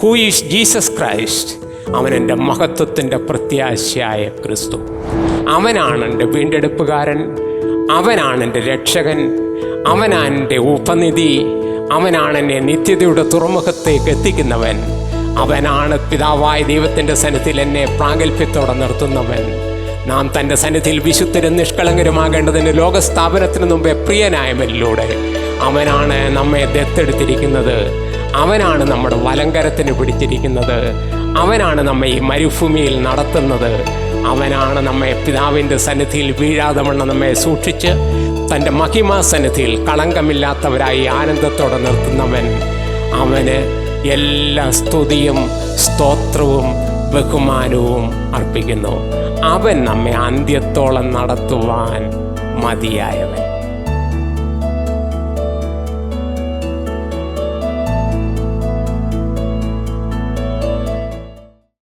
Who is Jesus Christ? അവൻ എൻ്റെ മഹത്വത്തിൻ്റെ പ്രത്യാശയായ ക്രിസ്തു. അവനാണ് എൻ്റെ വീണ്ടെടുപ്പുകാരൻ, അവനാണ് എൻ്റെ രക്ഷകൻ, അവനാണ് എൻ്റെ ഉപനിധി, അവനാണ് എന്നെ നിത്യതയുടെ തുറമുഖത്തേക്ക് എത്തിക്കുന്നവൻ, അവനാണ് പിതാവായ ദൈവത്തിൻ്റെ സന്നിധിയിൽ എന്നെ പ്രാഗൽഭ്യത്തോടെ നിർത്തുന്നവൻ. നാം തൻ്റെ സന്നിധിയിൽ വിശുദ്ധരും നിഷ്കളങ്കരുമാകേണ്ടതിന് ലോകസ്ഥാപനത്തിന് മുമ്പേ പ്രിയനായവനിലൂടെ അവനാണ് നമ്മെ ദത്തെടുത്തിരിക്കുന്നത്. അവനാണ് നമ്മുടെ വലങ്കരത്തിന് പിടിച്ചിരിക്കുന്നത്. അവനാണ് നമ്മെ ഈ മരുഭൂമിയിൽ നടത്തുന്നത്. അവനാണ് നമ്മെ പിതാവിൻ്റെ സന്നിധിയിൽ വീഴാതെ വണ്ണം നമ്മെ സൂക്ഷിച്ച് തൻ്റെ മഹിമാ സന്നിധിയിൽ കളങ്കമില്ലാത്തവരായി ആനന്ദത്തോടെ നിർത്തുന്നവൻ. അവന് എല്ലാ സ്തുതിയും സ്തോത്രവും ബഹുമാനവും അർപ്പിക്കുന്നു. അവൻ നമ്മെ അന്ത്യത്തോളം നടത്തുവാൻ മതിയായവൻ.